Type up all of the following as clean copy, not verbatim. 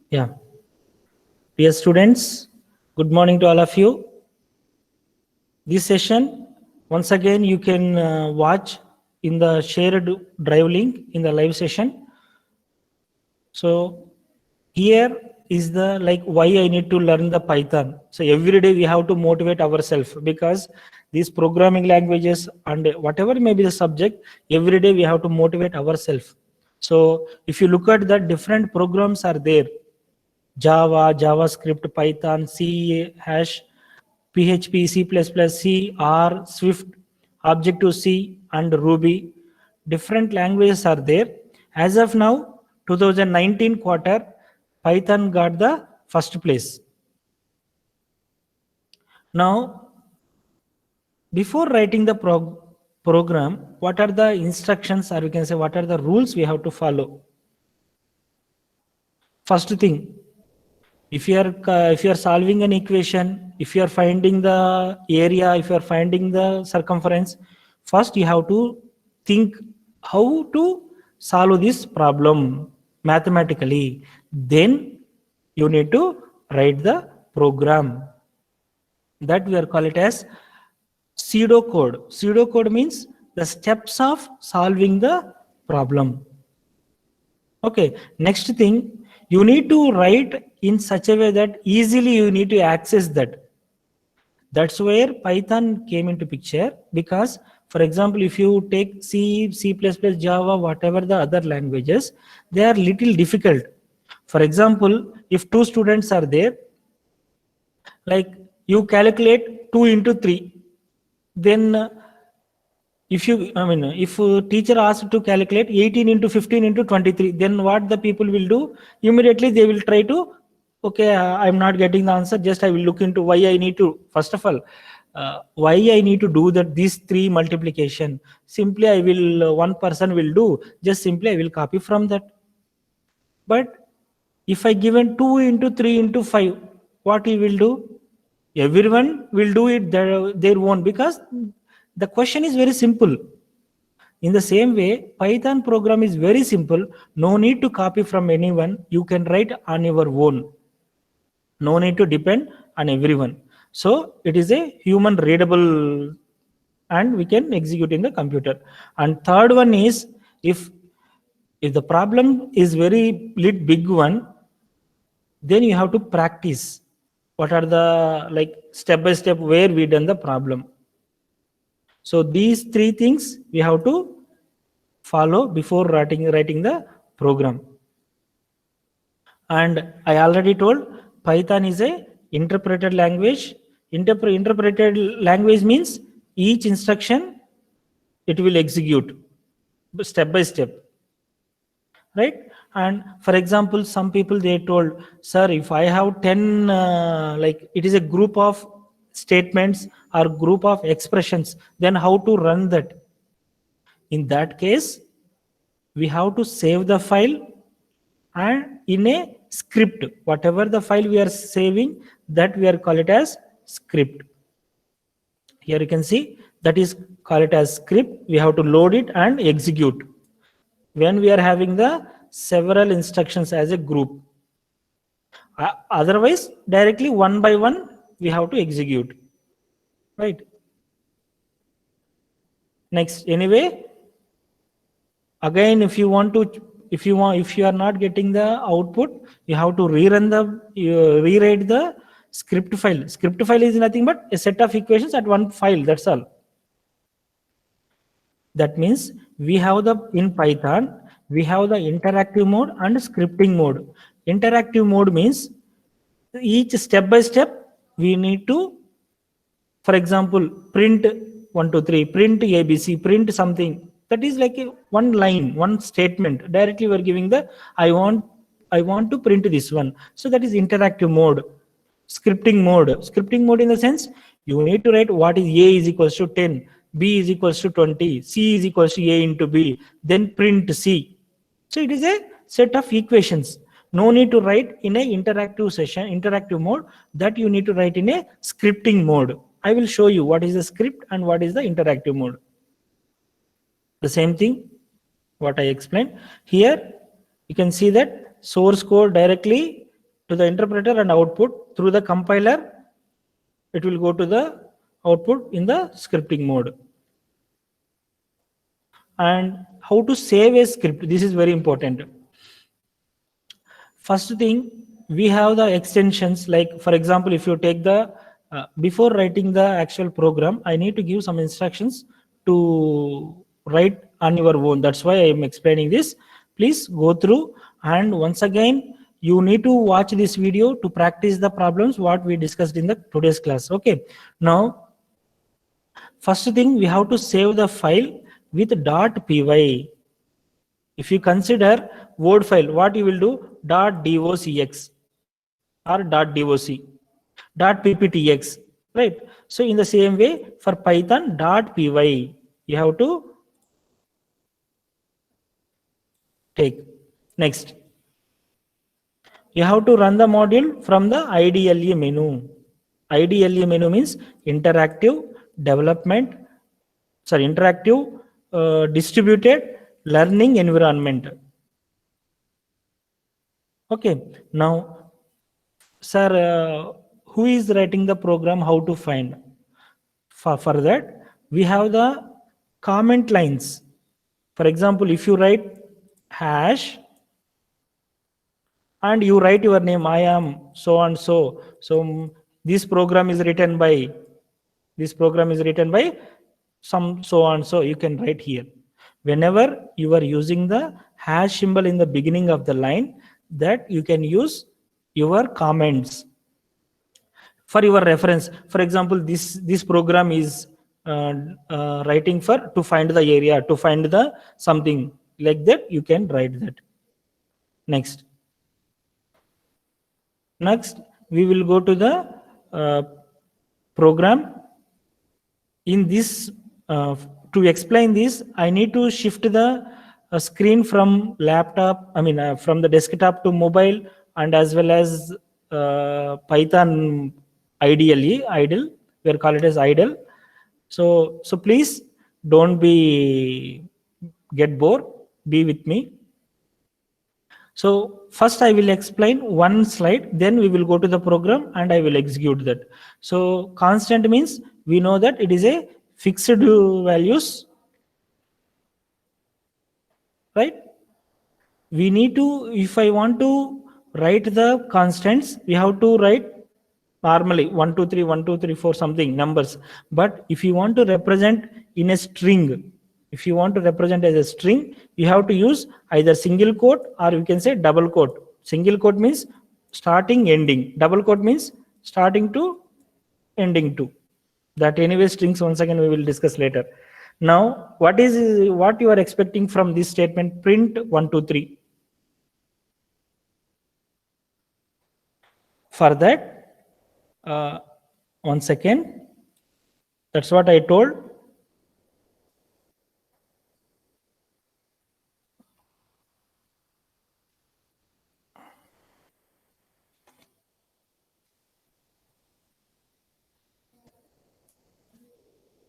Yeah. Dear students, good morning to all of you. This session, once again, you can watch in the shared drive link in the live session. So here is the why I need to learn the Python. So every day we have to motivate ourselves, because these programming languages and whatever may be the subject, every day we have to motivate ourselves. So if you look at the different programs are there: Java, JavaScript, Python, C, Hash, PHP, C++, C, R, Swift, Objective-C, and Ruby. Different languages are there. As of now, 2019 quarter, Python got the first place. Now, before writing the program, what are the instructions, or we can say what are the rules we have to follow? First thing, if you are solving an equation, if you are finding the area, if you are finding the circumference, first you have to think how to solve this problem mathematically. Then you need to write the program, that we are call it as pseudocode. Pseudocode means the steps of solving the problem. Okay, next thing, you need to write in such a way that easily you need to access that. That's where Python came into picture, because for example, if you take C, C++, Java, whatever the other languages, they are little difficult. For example, if two students are there, like you calculate 2 into 3, then if teacher asks to calculate 18 into 15 into 23, then what the people will do? Immediately they will try to, okay, I'm not getting the answer, just I will look into why I need to, first of all, why I need to do that, these 3 multiplication. Simply I will, one person will do, just simply I will copy from that. But if I given 2 into 3 into 5, what he will do? Everyone will do it their own, because the question is very simple. In the same way, Python program is very simple. No need to copy from anyone. You can write on your own. No need to depend on everyone. So it is a human readable, and we can execute in the computer. And third one is, if the problem is very big one, then you have to practice. What are the step by step where we done the problem? So these 3 things we have to follow before writing the program. And I already told, Python is a interpreted language. Interpreted language means each instruction it will execute step by step, right? And for example, some people they told, sir, if I have 10 it is a group of statements or group of expressions, then how to run that? In that case, we have to save the file, and in a script, whatever the file we are saving, that we are call it as script. Here you can see that is call it as script. We have to load it and execute when we are having the several instructions as a group. Otherwise, directly one by one we have to execute, right? Next, anyway, again, if you are not getting the output, you have to rewrite the script file. Script file is nothing but a set of equations at one file, that's all. That means we have in Python we have the interactive mode and scripting mode. Interactive mode means each step by step we need to, for example, print 1 2 3, print ABC, print something. That is like one line, one statement. Directly we are giving the I want to print this one. So that is interactive mode. Scripting mode in the sense, you need to write what is A is equals to 10, B is equals to 20, C is equals to A into B, then print C. So it is a set of equations. No need to write in a interactive mode. That you need to write in a scripting mode. I will show you what is the script and what is the interactive mode. The same thing what I explained. Here you can see that source code directly to the interpreter and output. Through the compiler, it will go to the output in the scripting mode. And how to save a script, this is very important. First thing, we have the extensions, like for example, if you take the before writing the actual program, I need to give some instructions to write on your own. That's why I am explaining this. Please go through, and once again you need to watch this video to practice the problems what we discussed in the today's class. Okay, now first thing, we have to save the file with .py. If you consider Word file, what you will do, .docx or .doc, .pptx, right? So in the same way for Python, .py, you have to take. Next, you have to run the module from the IDLE menu. IDLE menu means interactive development, interactive distributed learning environment. Okay, now, sir, who is writing the program, how to find? For that, we have the comment lines. For example, if you write hash and you write your name, I am so and so. So this program is written by some so and so, you can write here. Whenever you are using the hash symbol in the beginning of the line, that you can use your comments for your reference. For example, this program is writing for to find the area, to find the something, like that you can write that. Next we will go to the program. In this to explain this, I need to shift the screen from laptop, from the desktop to mobile, and as well as Python idle, we call it as idle. So please don't get bored, be with me. So first I will explain one slide, then we will go to the program and I will execute that. So constant means we know that it is a fixed values, right? We need to, if I want to write the constants, we have to write normally 1 2 3 1 2 3 4 something numbers. But if you want to represent in a string, if you want to represent as a string, you have to use either single quote or you can say double quote. Single quote means starting ending, double quote means starting to ending to. That anyway strings, once again we will discuss later. Now what you are expecting from this statement, print 1 2 3. For that, one second, that's what I told.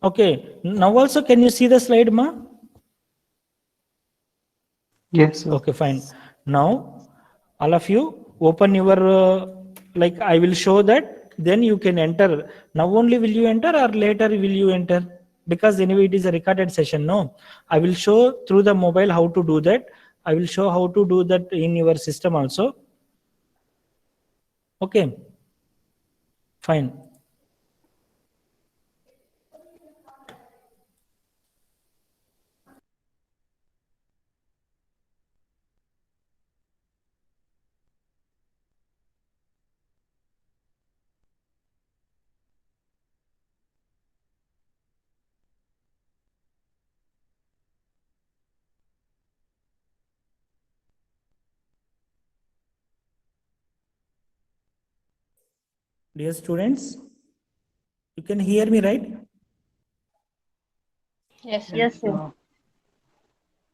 Okay, now also can you see the slide, ma? Yes, sir. Okay, fine. Now all of you open your like I will show that, then you can enter. Now only will you enter or later will you enter? Because anyway it is a recorded session. No, I will show through the mobile how to do that. I will show how to do that in your system also. Okay, fine. Dear students, you can hear me, right? Yes, Yes, sir. sir.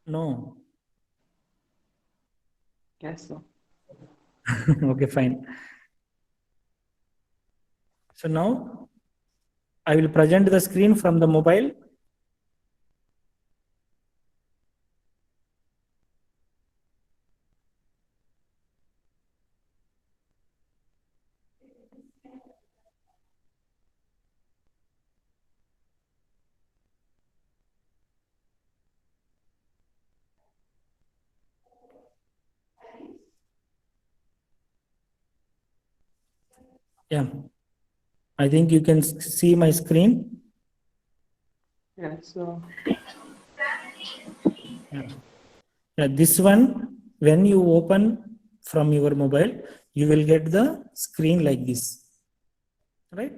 No. Yes, sir. Okay, fine. So now I will present the screen from the mobile. Yeah. I think you can see my screen. Yes, sir. Yeah. Yeah, this one, when you open from your mobile, you will get the screen like this, right?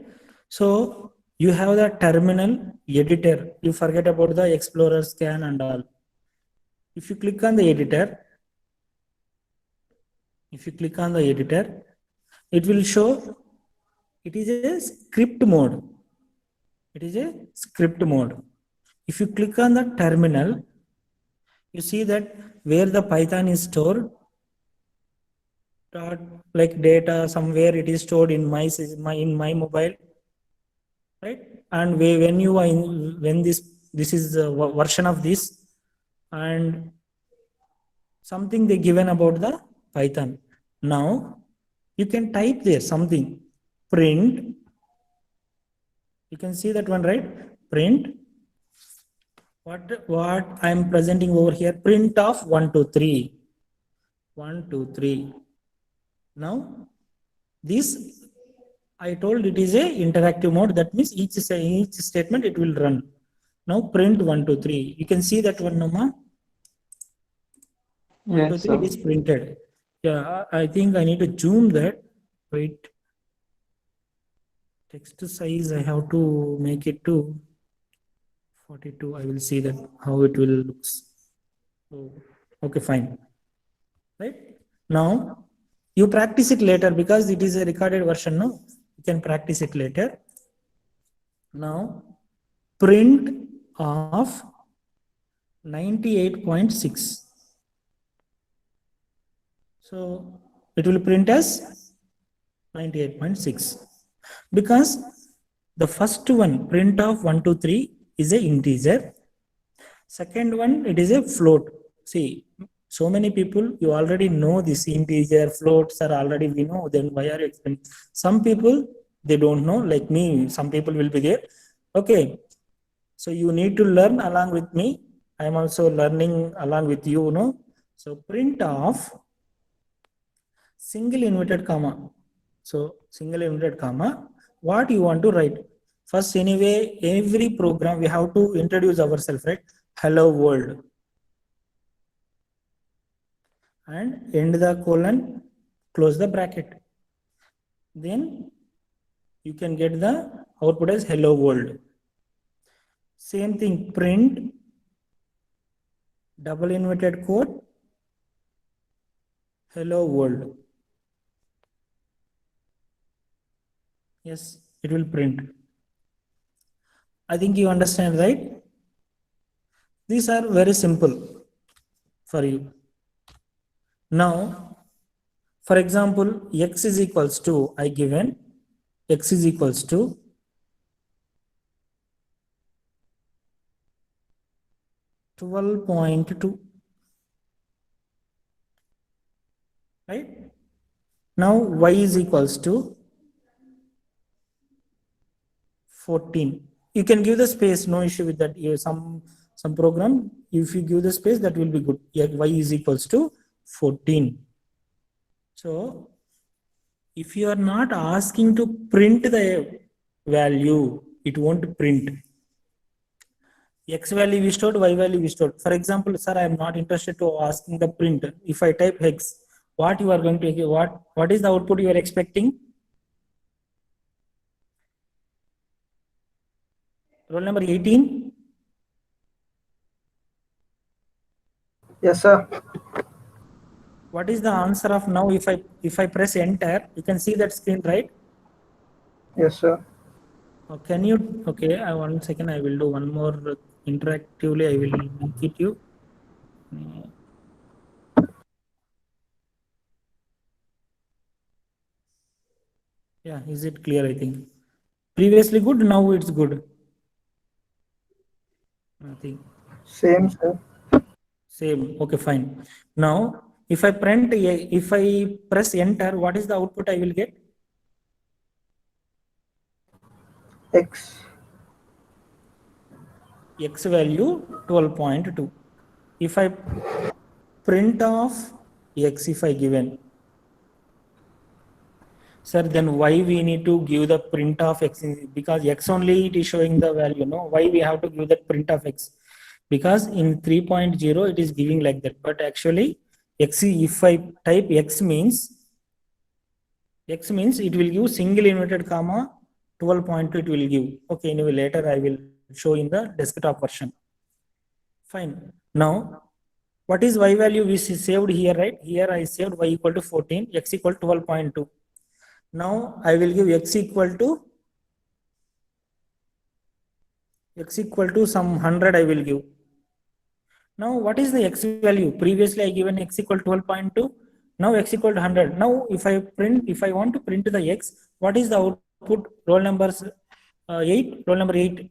So you have the terminal editor. You forget about the Explorer, scan and all. If you click on the editor, it will show it is a script mode. It is a script mode. If you click on the terminal, you see that where the Python is stored, like data somewhere it is stored in my mobile, right? And when you are in, when this is the version of this, and something they given about the Python. Now you can type there something, print. You can see that one, right? Print. What I am presenting over here, print of 1 2 3 1 2 3. Now this I told it is a interactive mode. That means each statement it will run. Now print 1 2 3. You can see that one, Nama. 1 2 Yes, 3 it sir. is printed. Yeah, I think I need to zoom that. Wait. Text size I have to make it to 42. I will see that how it will looks. So, okay, fine. Right? Now you practice it later because it is a recorded version. No, you can practice it later. Now print of 98.6. So it will print as 98.6 because the first one, print of 1 2 3, is a integer. Second one, it is a float. See, so many people, you already know this integer, floats are already we know, then why are you explaining? Some people, they don't know, like me, some people will be there. Okay, so you need to learn along with me. I am also learning along with you, no? So print of single inverted comma. So single inverted comma, what you want to write? First, anyway, every program we have to introduce ourselves, right? Hello world. And end the colon, close the bracket. Then you can get the output as hello world. Same thing, print double inverted quote hello world. Yes, it will print. I think you understand, right? These are very simple for you. Now, for example, x is equals to, I given x is equals to 12.2, right? Now y is equals to 14. You can give the space, no issue with that. Some program, if you give the space, that will be good. Yeah, y is equals to 14. So if you are not asking to print the value, it won't print. X value we stored, Y value we stored. For example, sir, I am not interested to asking the print. If I type hex, what you are going to get, what is the output you are expecting? Roll number 18. Yes, sir. What is the answer of now? If I press enter, you can see that screen, right? Yes, sir. Can you, okay, 1 second, I will do one more interactively, I will make it you. Yeah, is it clear? I think previously good, now it's good. Nothing. Same, sir. Same. Okay, fine. Now, if I press enter, what is the output I will get? X. X value 12.2. If I print off x, if I given, Sir, then why we need to give the print of x because x only it is showing the value, no? Why we have to give that print of x? Because in 3.0 it is giving like that, but actually x, if I type x means it will give single inverted comma 12.2 it will give. Okay, anyway, later I will show in the desktop version. Fine. Now, what is y value we saved here, right? Here I saved y equal to 14, x equal to 12.2. Now I will give x equal to some 100 I will give. Now what is the x value? Previously I given x equal to 12.2. Now x equal to 100. Now if I want to print the x, what is the output? Roll numbers 8, roll number 8.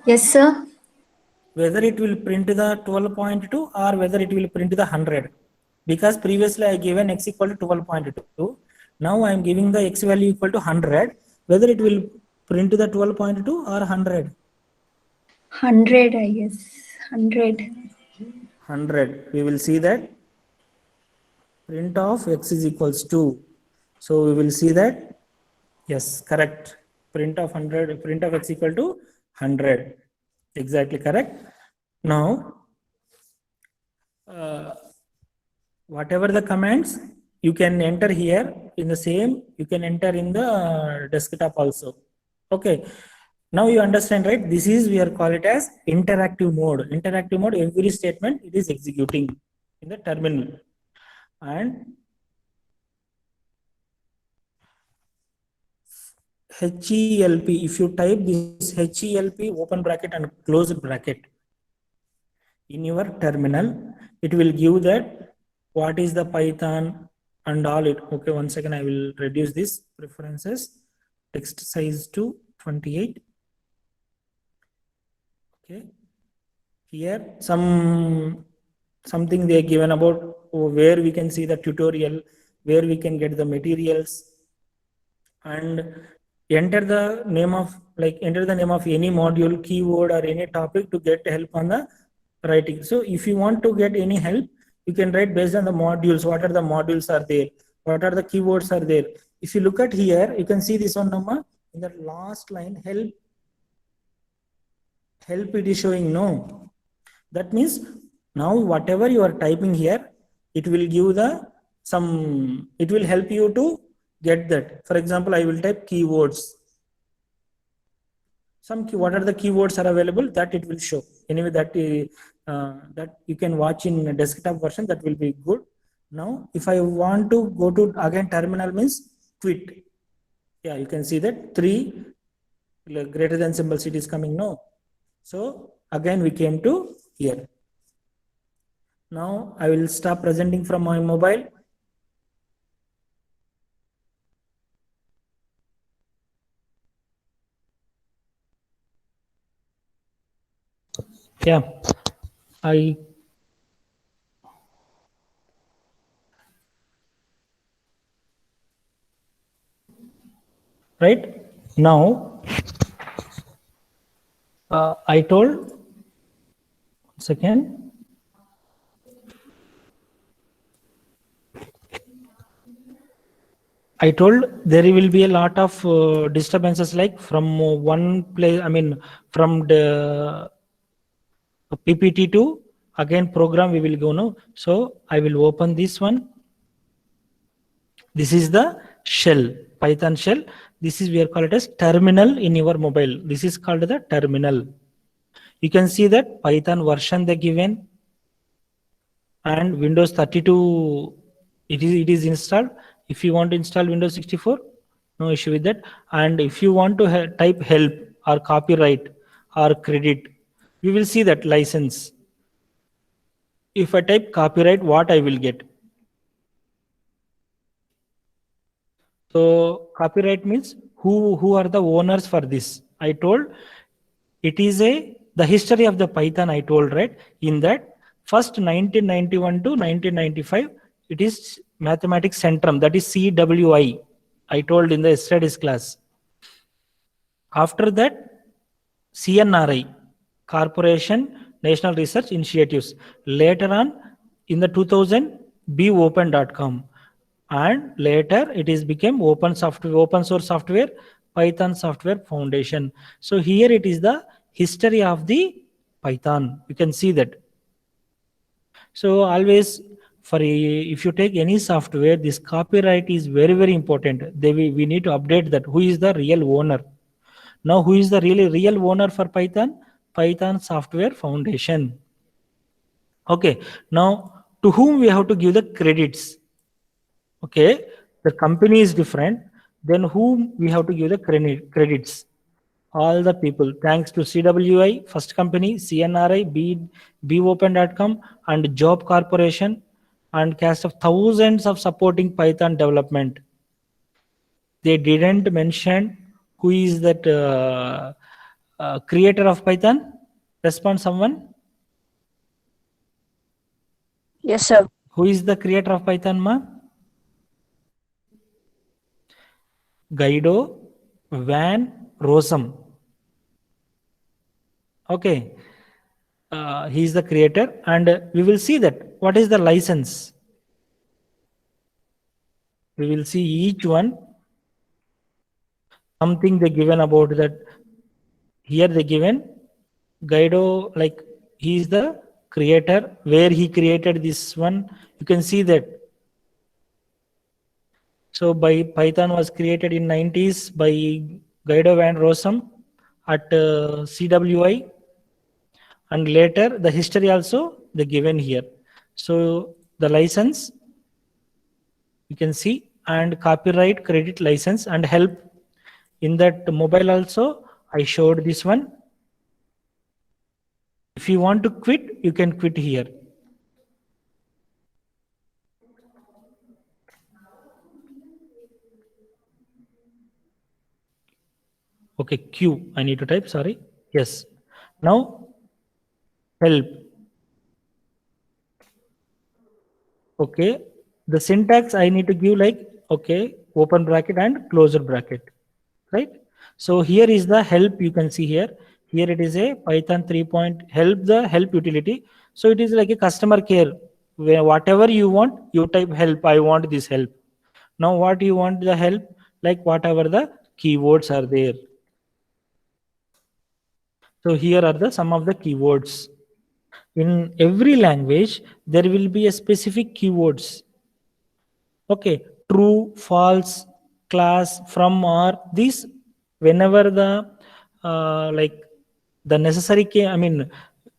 Yes, sir. Whether it will print the 12.2 or whether it will print the 100. Because previously I given x equal to 12.2. Now I am giving the x value equal to 100. Whether it will print the 12.2 or 100. 100, I guess. 100. 100. We will see that print of x is equals to. So we will see that, yes, correct. Print of 100, print of x equal to 100. Exactly correct. Now, whatever the commands you can enter here in the same, you can enter in the desktop also. Okay. Now you understand, right? This is, we are call it as interactive mode. Interactive mode, every statement it is executing in the terminal. And HELP, if you type this HELP open bracket and close bracket in your terminal, it will give that what is the Python and all it. Okay, 1 second, I will reduce this preferences, text size to 28. Okay, here something they are given about where we can see the tutorial, where we can get the materials, and enter the name of any module, keyword, or any topic to get help on the writing. So if you want to get any help, you can write based on the modules. What are the modules are there? What are the keywords are there? If you look at here, you can see this one number in the last line, help it is showing no. That means now whatever you are typing here, it will give the it will help you to get that. For example, I will type keywords. What are the keywords are available, that it will show. Anyway, that you can watch in desktop version, that will be good. Now, if I want to go to again terminal means quit. Yeah, you can see that 3 greater than symbol it is coming no. So again we came to here. Now I will stop presenting from my mobile. Yeah, right now I told, second, I told there will be a lot of disturbances, like from one place, I mean from the PPT to again program we will go now. So I will open this one. This is the shell, Python shell. This is, we are called it as terminal in your mobile. This is called the terminal. You can see that Python version they given, and Windows 32 it is installed. If you want to install Windows 64, no issue with that. And if you want to type help or copyright or credit, we will see that license. If I type copyright, what I will get? So copyright means who are the owners for this. I told it is the history of the Python. I told, right, in that first 1991 to 1995 it is Mathematics Centrum, that is CWI. I told in the yesterday's class. After that CNRI, Corporation National Research Initiatives. Later on in the 2000 bopen.com, and later it is became open source software Python Software Foundation. So here it is the history of the Python. You can see that. So always if you take any software, this copyright is very, very important. We need to update that. Who is the real owner? Now, who is the real owner for Python? Python Software Foundation. Okay. Now, to whom we have to give the credits? Okay. The company is different. Then whom we have to give the credits? All the people. Thanks to CWI, First Company, CNRI, bopen.com, and Job Corporation, and cast of thousands of supporting Python development. They didn't mention who is that creator of Python. Respond someone. Yes, sir. Who is the creator of Python, ma? Guido van Rossum. Okay. He is the creator, and we will see that what is the license. We will see each one. Something they given about that. Here they given Guido, like he is the creator, where he created this one. You can see that. So by Python was created in 90s by Guido van Rossum at CWI, and later the history also they given here. So the license you can see, and copyright, credit, license, and help. In that mobile also I showed this one. If you want to quit, you can quit here. Okay, Q I need to type, sorry. Yes. Now help. Okay, the syntax I need to give like, okay, open bracket and closure bracket, right? So here is the help. You can see here. Here it is a Python 3 help, the help utility. So it is like a customer care, where whatever you want, you type help. I want this help. Now what you want the help, like whatever the keywords are there. So here are the some of the keywords. In every language, there will be a specific keywords. Okay, true, false, class, from, or, these, whenever the like the necessary key, I mean,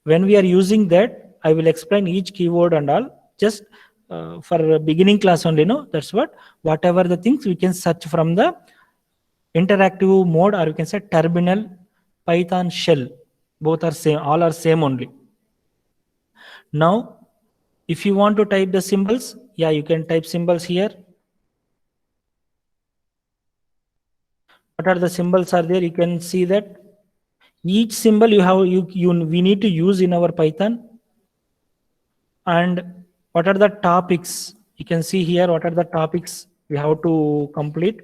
when we are using that, I will explain each keyword and all. Just for beginning class only, no. That's what. Whatever the things we can search from the interactive mode, or you can say terminal, Python shell. Both are same. All are same only. Now, if you want to type the symbols, yeah, you can type symbols here. What are the symbols are there? You can see that each symbol we need to use in our Python. And what are the topics? You can see here what are the topics we have to complete.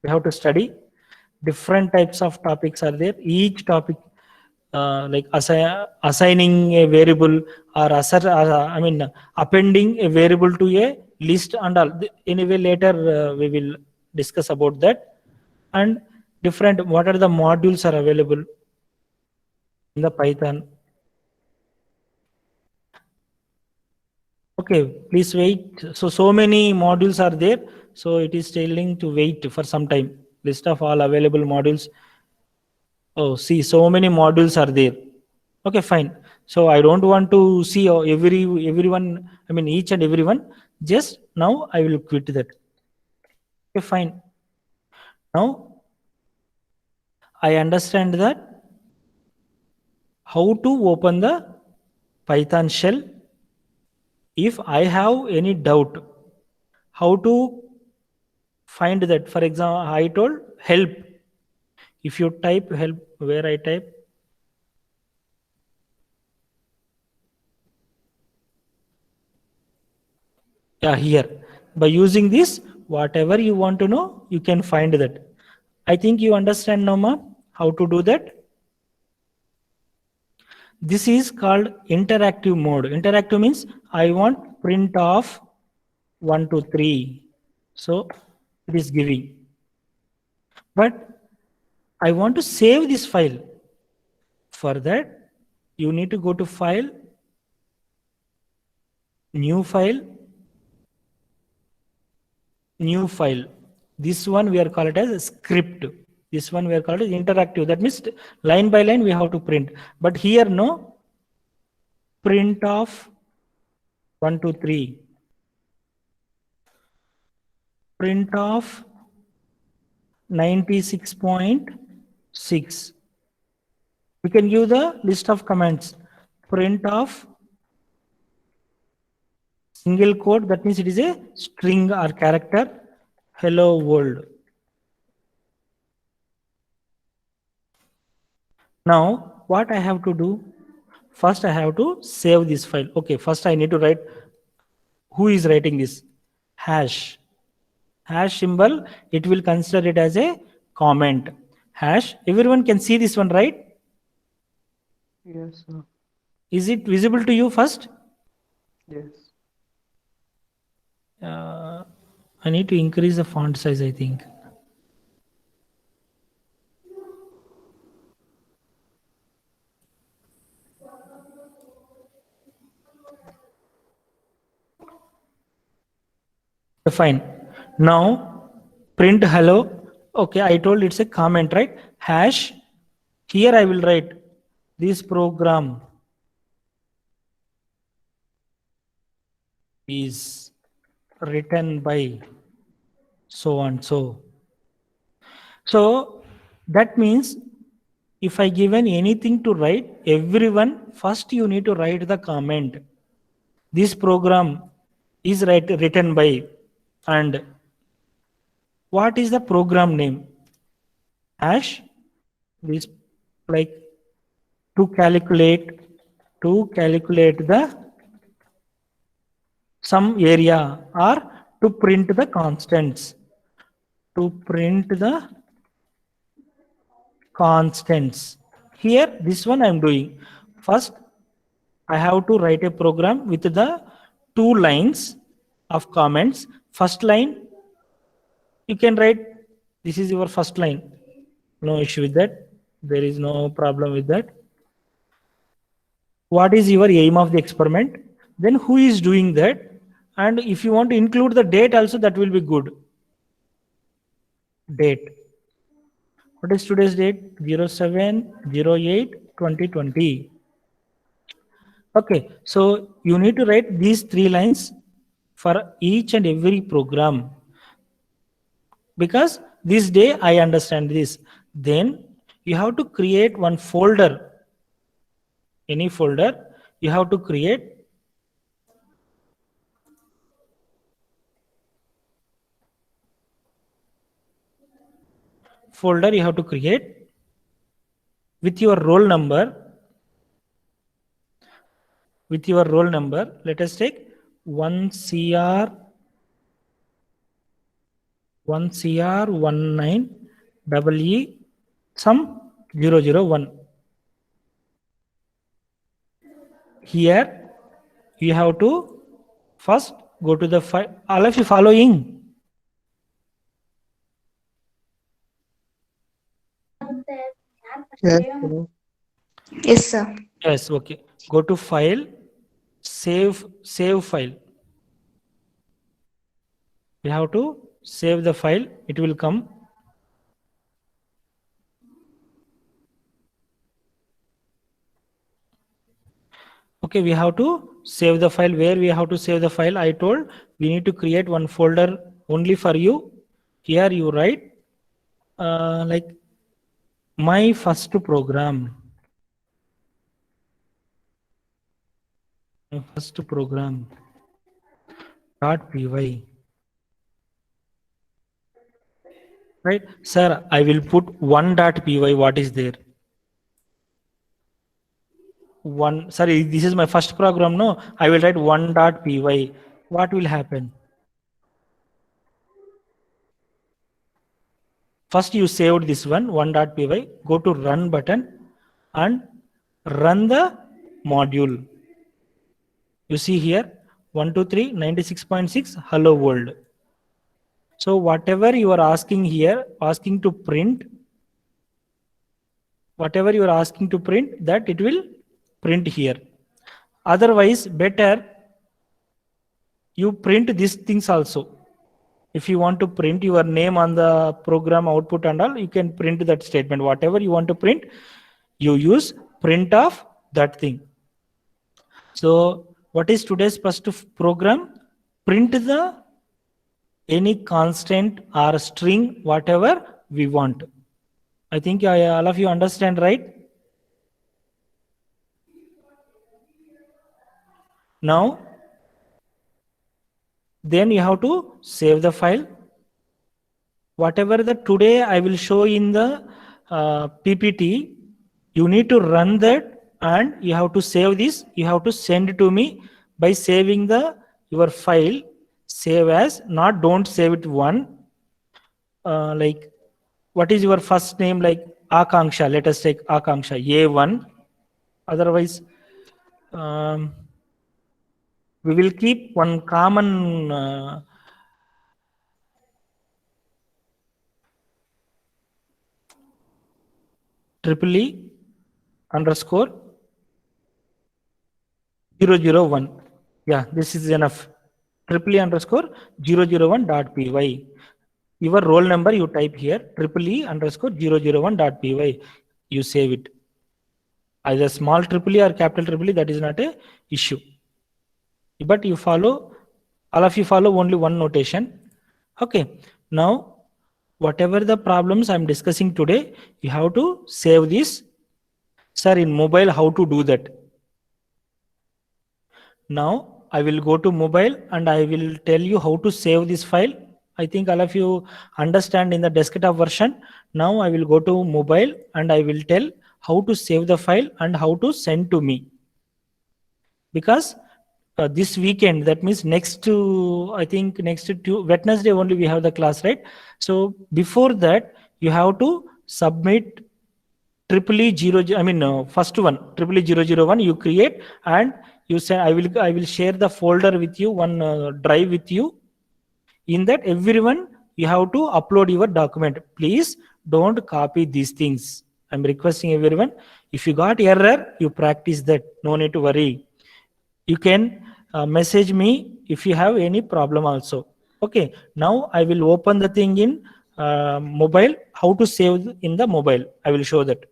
We have to study. Different types of topics are there. Each topic, like assigning a variable, or appending a variable to a list and all. Anyway, later we will discuss about that. And different, what are the modules are available in the Python. Okay, please wait. So many modules are there. So it is telling to wait for some time. List of all available modules. Oh, see, so many modules are there. Okay, fine. So I don't want to see everyone, I mean each and everyone. Just now I will quit that. Okay, fine. Now I understand that how to open the Python shell. If I have any doubt, how to find that? For example, I told help. If you type help, where I type, yeah, here. By using this, whatever you want to know, you can find that. I think you understand now, ma, how to do that. This is called interactive mode. Interactive means I want print off 1, 2, 3. So it is giving. But I want to save this file. For that, you need to go to File, New File, New File. This one we are called it as a script. This one we are called as interactive. That means line by line we have to print. But here no, print of 1, 2, 3. Print of 96.6. We can give the list of commands. Print of single quote, that means it is a string or character, hello world. Now, what I have to do? First, I have to save this file. Okay, first I need to write who is writing this. Hash. Hash symbol, it will consider it as a comment. Hash, everyone can see this one, right? Yes, sir. Is it visible to you first? Yes. I need to increase the font size, I think. Fine. Now, print hello. Okay, I told it's a comment, right? Hash. Here I will write this program is written by so and so. So that means if I given anything to write, everyone first you need to write the comment. This program is written by, and what is the program name? Hash, this like to calculate the some area, or to print the constants. To print the constants. Here, this one I am doing. First, I have to write a program with the 2 lines of comments. First line, you can write, this is your first line. No issue with that. There is no problem with that. What is your aim of the experiment? Then who is doing that? And if you want to include the date also, that will be good. Date. What is today's date? 07/08/2020. Okay, so you need to write these 3 lines for each and every program. Because this day I understand this. Then you have to create one folder. Any folder, you have to create folder, you have to create with your roll number. With your roll number, let us take 1CR 19EE some 001. Here you have to first go to the file. All of you following? Yes, sir. Yes, sir. Yes, okay. Go to file, save file. You have to save the file, it will come. Okay, we have to save the file. Where we have to save the file? I told we need to create one folder only for you. Here you write like my first program. My first program .py. Right, sir, I will put 1.py. What is there? One, sorry, this is my first program. No, I will write 1.py. What will happen? First you saved this one 1.py. Go to run button and run the module. You see here 123 96.6 hello world. So whatever you are asking here, asking to print, whatever you are asking to print, that it will print here. Otherwise, better you print these things also. If you want to print your name on the program output and all, you can print that statement. Whatever you want to print, you use print of that thing. So what is today's first program? Print the any constant or string, whatever we want. I think all of you understand, right? Now, then you have to save the file. Whatever the today I will show in the PPT, you need to run that and you have to save this. You have to send it to me by saving the your file. Save as, not don't save it one. Like, what is your first name? Like Akanksha. Let us take Akanksha A1. Otherwise, we will keep one common triple E underscore 001. Yeah, this is enough. Triple E underscore 001 dot py. Your roll number you type here, triple E underscore 001 dot py. You save it. Either small triple E or capital triple E, that is not a issue. But you follow, all of you follow only one notation. Okay. Now, whatever the problems I'm discussing today, you have to save this. Sir, in mobile, how to do that? Now, I will go to mobile and I will tell you how to save this file. I think all of you understand in the desktop version. Now, I will go to mobile and I will tell how to save the file and how to send to me. Because this weekend, that means next to, I think next to Wednesday only we have the class, right? So before that, you have to submit triple E 0, I mean, first one, triple E 001 you create and you say, I will share the folder with you, one drive with you. In that, everyone, you have to upload your document. Please don't copy these things. I'm requesting everyone. If you got error, you practice that. No need to worry. You can message me if you have any problem also. Okay. Now I will open the thing in mobile. How to save in the mobile? I will show that.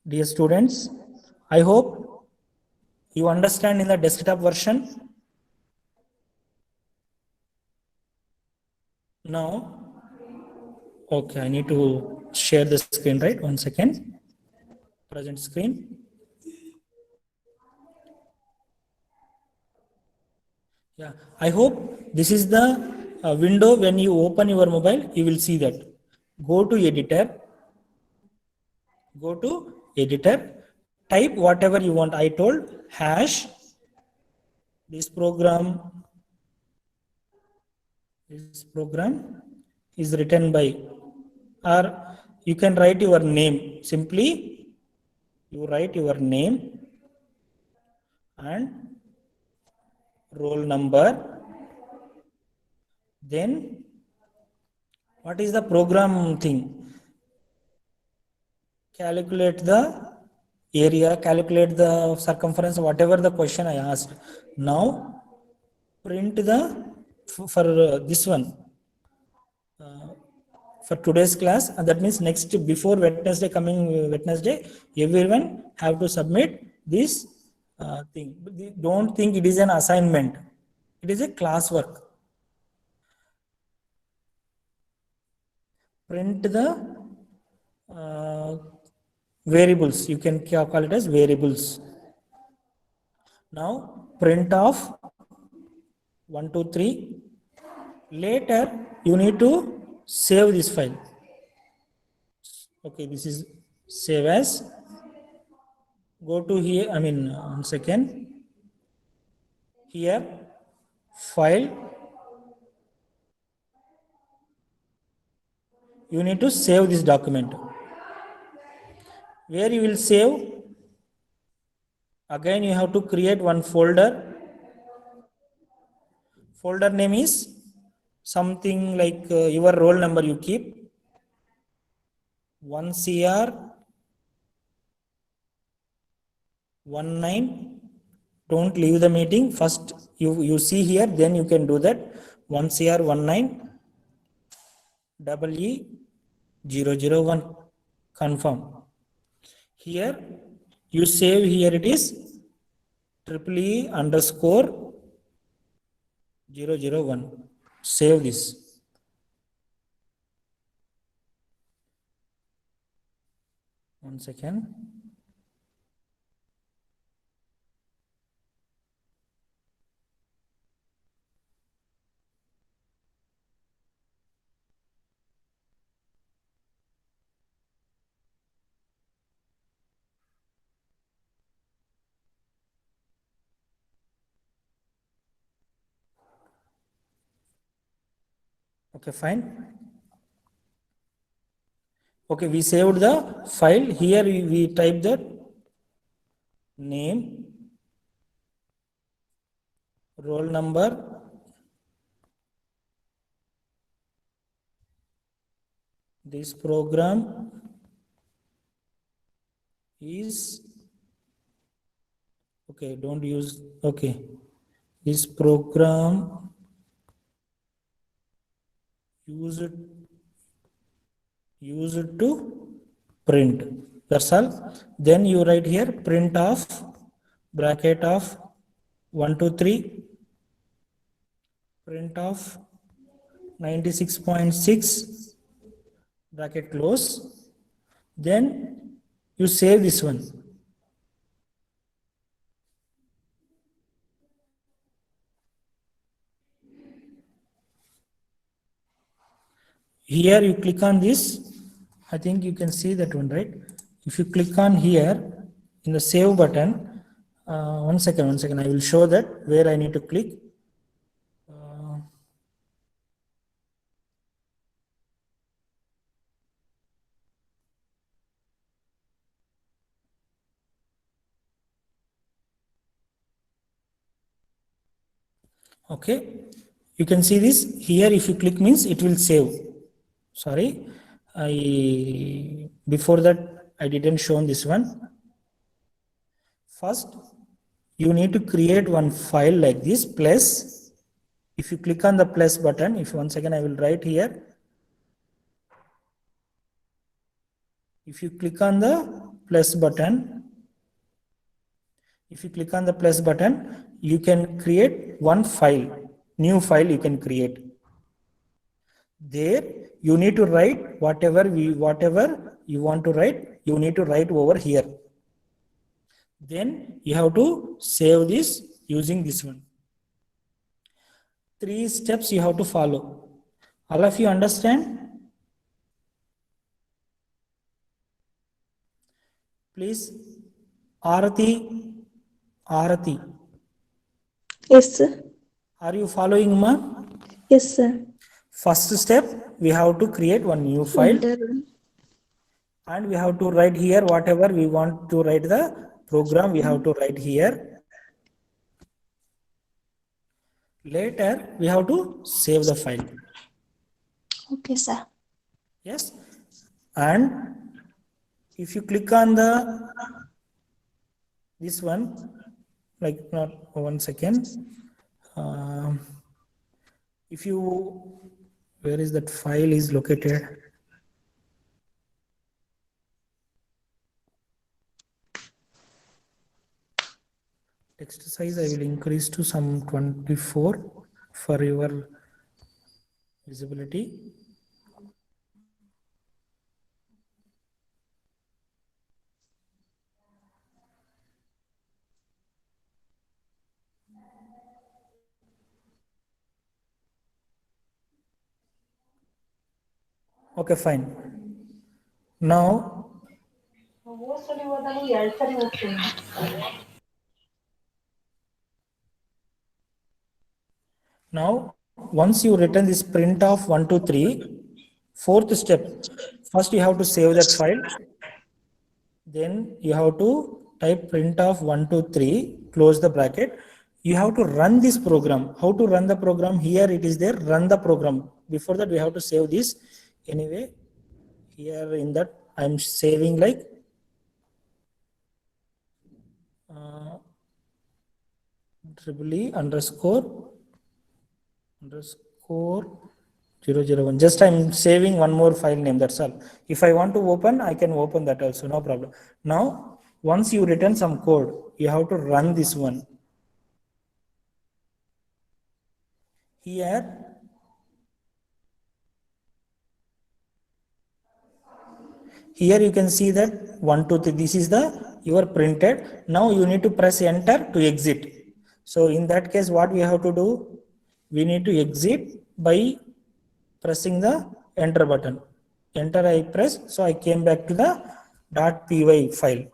Dear students, I hope you understand in the desktop version. Now, okay, I need to share the screen, right? 1 second. Present screen. Yeah, I hope this is the window. When you open your mobile, you will see that. Go to editor. Go to editor. Type whatever you want. I told hash. This program is written by, or you can write your name. Simply, you write your name and roll number. Then, what is the program thing? Calculate the area, calculate the circumference, whatever the question I asked. Now, print the, for this one, for today's class, and that means next, before Wednesday, coming Wednesday, everyone have to submit this thing. Don't think it is an assignment. It is a classwork. Print the variables. You can call it as variables. Now, print of 1, 2, 3. Later, you need to save this file. Okay, this is save as. Go to here, I mean, 1 second. Here, file. You need to save this document. Where you will save? Again, you have to create one folder. Folder name is something like your roll number you keep. 1CR 19. Don't leave the meeting. First you see here, then you can do that. 1CR 19 EE001. Confirm. Here you save, here it is EE underscore 001. Save this. One second. Okay, fine. Okay, we saved the file. Here we type the name, roll number, this program is, okay, don't use, okay, this program used to print. That's all. Then you write here print of bracket of 1 2 3, print of 96.6 bracket close. Then you save this one. Here you click on this. I think you can see that one, right? If you click on here in the save button, 1 second, I will show that where I need to click. Okay, you can see this here. If you click means it will save. Sorry, before that I didn't show this one. First, you need to create one file like this plus. If you click on the plus button, if once again I will write here. If you click on the plus button, you can create one file, new file you can create. There you need to write whatever you want to write, you need to write over here. Then you have to save this using this one. 3 steps you have to follow. All of you understand? Please, Arati. Yes, sir. Are you following, ma? Yes, sir. First step, we have to create one new file. And we have to write here whatever we want to write the program, we have to write here. Later, we have to save the file. Okay, sir. Yes. And if you click on this one, like not 1 second. If you, where is that file is located? Text size I will increase to some 24 for your visibility. Okay, fine. Now Now, once you return this print of 1, 2, 3, fourth step, first you have to save that file. Then you have to type print of 1, 2, 3, close the bracket. You have to run this program. How to run the program? Here it is there, run the program. Before that, we have to save this. Anyway, here in that, I'm saving like /E underscore 001. Just I'm saving one more file name, that's all. If I want to open, I can open that also, no problem. Now, once you return some code, you have to run this one. Here, you can see that 1, 2, 3, this is the your printed. Now you need to press enter to exit. So in that case, what we have to do? We need to exit by pressing the enter button. Enter I press, so I came back to the .py file.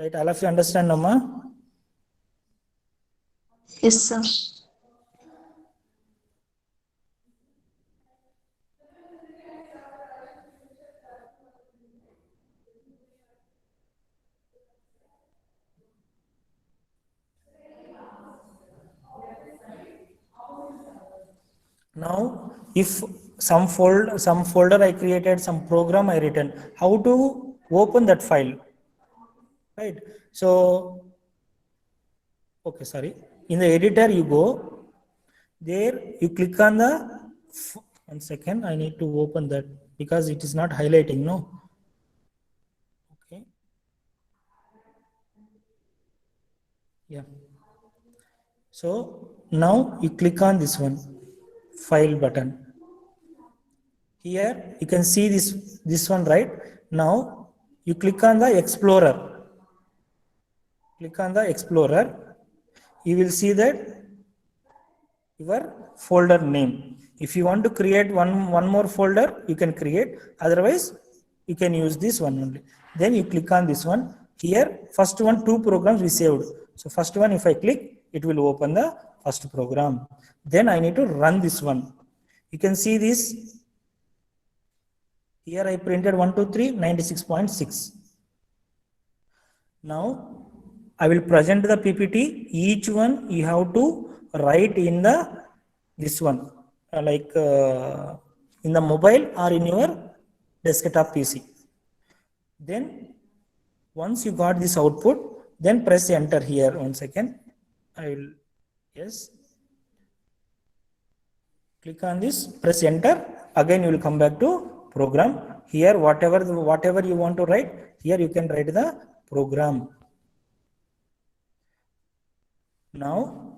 Right, all of you understand, Amma? Yes, sir. Now, if some folder I created, some program I written, how to open that file? Right. So, okay, sorry. In the editor, you go there. You click on the 1 second. I need to open that because it is not highlighting. No. Okay. Yeah. So now you click on this one, file button. Here you can see this one, right? Now you click on the Explorer. Click on the Explorer. You will see that your folder name. If you want to create one more folder, you can create. Otherwise, you can use this one only. Then you click on this one. Here, first one, 2 programs we saved. So first one, if I click, it will open the first program. Then I need to run this one. You can see this. Here I printed 1, 2, 3, 96.6. Now I will present the PPT. Each one you have to write in the this one, in the mobile or in your desktop PC. Then once you got this output, then press enter here. 1 second. I will, yes. Click on this, press enter. Again, you will come back to program. Here, whatever you want to write, here you can write the program. Now,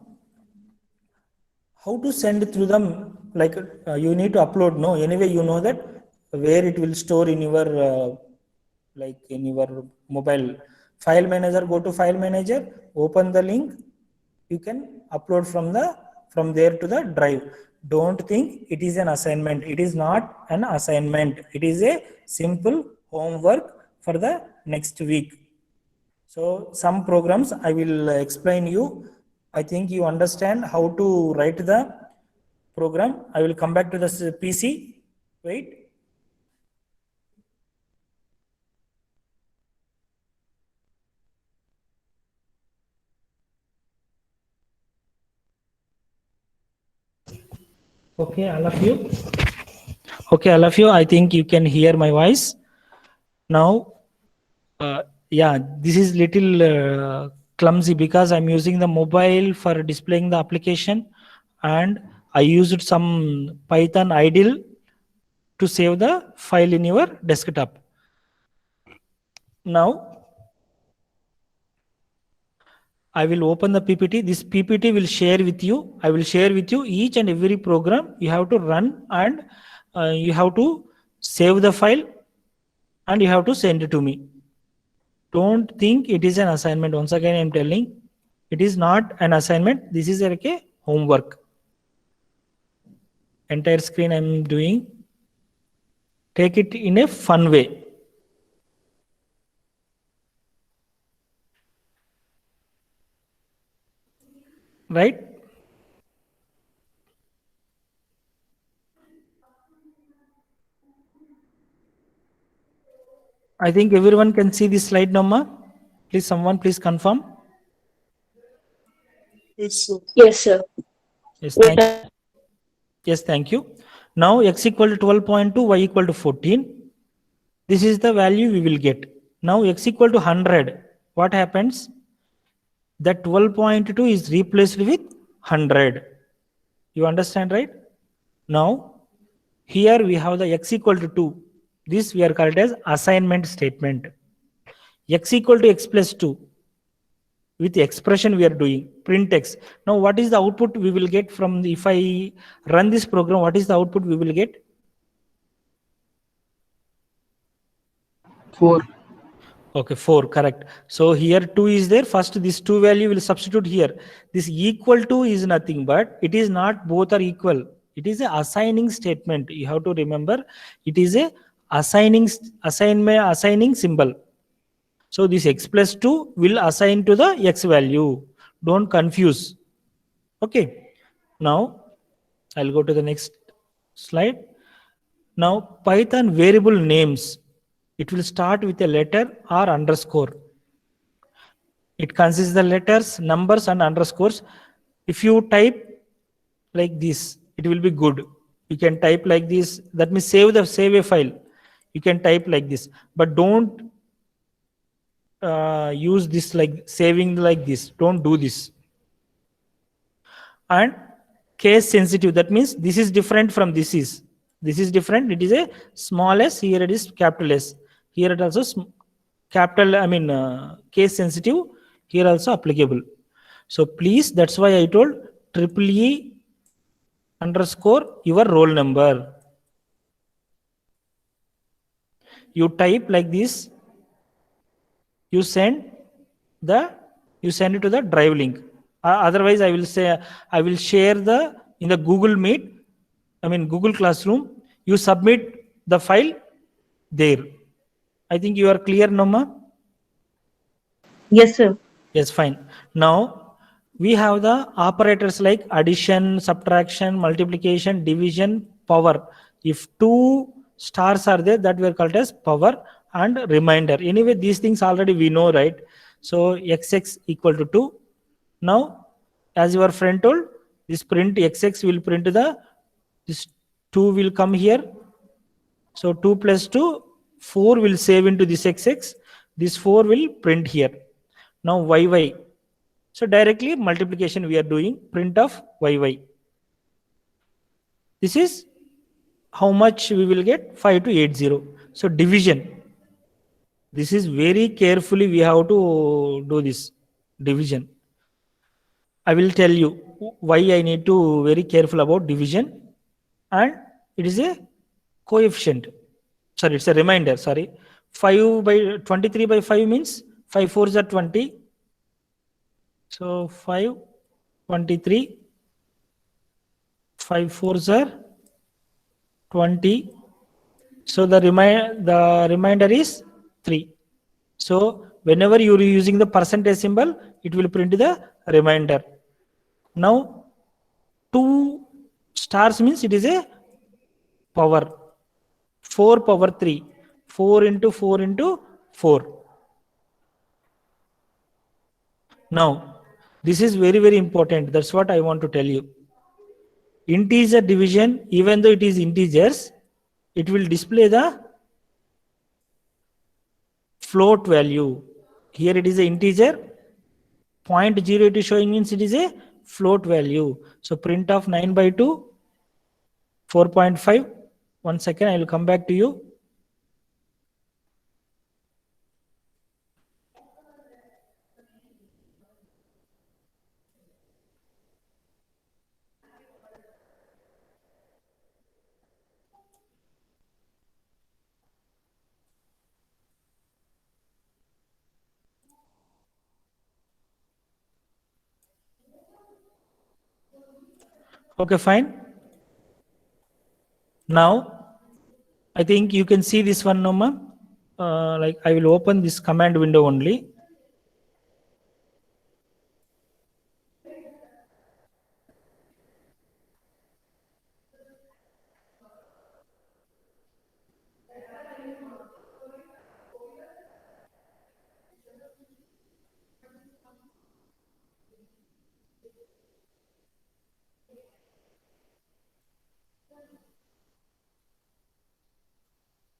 how to send through them? You need to upload. No, anyway, you know that where it will store in your in your mobile file manager. Go to file manager, open the link. You can upload from there to the drive. Don't think it is an assignment. It is not an assignment. It is a simple homework for the next week. So some programs I will explain you. I think you understand how to write the program. I will come back to the PC. Wait. Okay, all of you. Okay, all of you. I think you can hear my voice now. Yeah, this is little clumsy because I'm using the mobile for displaying the application, and I used some Python idle to save the file in your desktop. Now I will open the PPT. This PPT will share with you. I will share with you each and every program you have to run, and you have to save the file, and you have to send it to me. Don't think it is an assignment. Once again, I'm telling, it is not an assignment. This is like a homework. Entire screen I'm doing. Take it in a fun way. right? I think everyone can see this slide, Norma. Please, someone please confirm. Yes, sir. Yes, thank you. Now x equal to 12.2, y equal to 14. This is the value we will get. Now x equal to 100. What happens? That 12.2 is replaced with 100. You understand, right? Now, here we have the x equal to 2. This we are called as assignment statement. X equal to x plus 2. With the expression we are doing, print x. Now, what is the output we will get from if I run this program? What is the output we will get? 4. Okay, 4, correct. So here 2 is there. First, this 2 value will substitute here. This equal to is nothing but it is not both are equal. It is a assigning statement. You have to remember it is a assigning symbol. So this x plus 2 will assign to the x value. Don't confuse. Okay. Now I'll go to the next slide. Now Python variable names. It will start with a letter or underscore. It consists the letters, numbers and underscores. If you type like this, it will be good. You can type like this. That means save a file. You can type like this, but don't use this like saving like this. Don't do this. And case sensitive. That means this is different from this is. This is different. It is a small s. Here it is capital S. Here it also capital. Case sensitive. Here also applicable. So please, that's why I told triple E underscore your roll number. You type like this. You send it to the drive link. Otherwise, I will share in the Google Meet. Google Classroom. You submit the file there. I think you are clear, Noma? Yes, sir. Yes, fine. Now we have the operators like addition, subtraction, multiplication, division, power. If 2 stars are there, that we are called as power and remainder. Anyway, these things already we know, right? So xx equal to 2. Now, as your friend told, this print xx will print this 2 will come here. So 2 plus 2, 4 will save into this xx. This 4 will print here. Now yy. So directly multiplication we are doing, print of yy. This is how much we will get, 5 to 80. So division. This is very carefully we have to do this division. I will tell you why I need to very careful about division. And it is a coefficient. Sorry, it's a remainder. Sorry. 5 by 23 by 5 means 5 4s are 20. So 5, 23, 5 4s are 20. So the remainder is 3. So whenever you are using the percentage symbol, it will print the remainder. Now 2 stars means it is a power. 4 power 3. 4 into 4 into 4. Now, this is very, very important. That's what I want to tell you. Integer division, even though it is integers, it will display the float value. Here it is an integer. 0.0 is showing means it is a float value. So print of 9 by 2, 4.5. 1 second, I will come back to you. Okay, fine. Now, I think you can see this one, Noma. Like I will open this command window only.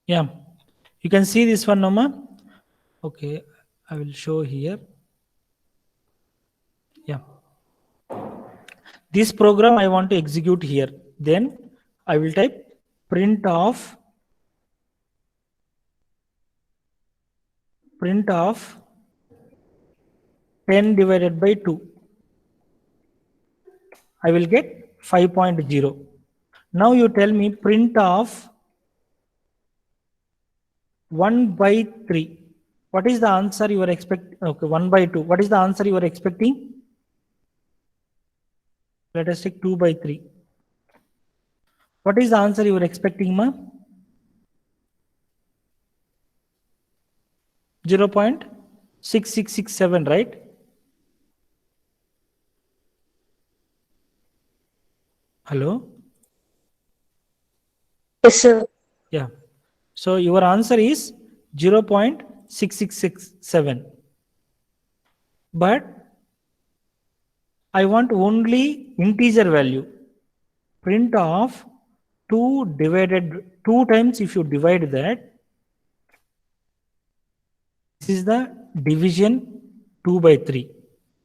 Yeah, you can see this one, Nama. Okay, I will show here. Yeah, this program I want to execute here. Then I will type print of 10 divided by 2. I will get 5.0. Now you tell me print of 1 by 3. What is the answer you are expecting? Okay, 1 by 2. What is the answer you are expecting? Let us take 2 by 3. What is the answer you are expecting, ma? 0.6667, right? Hello? Yes, sir. Yeah. So your answer is 0.6667. But I want only integer value. Print of 2 divided 2 times. If you divide that, this is the division 2 by 3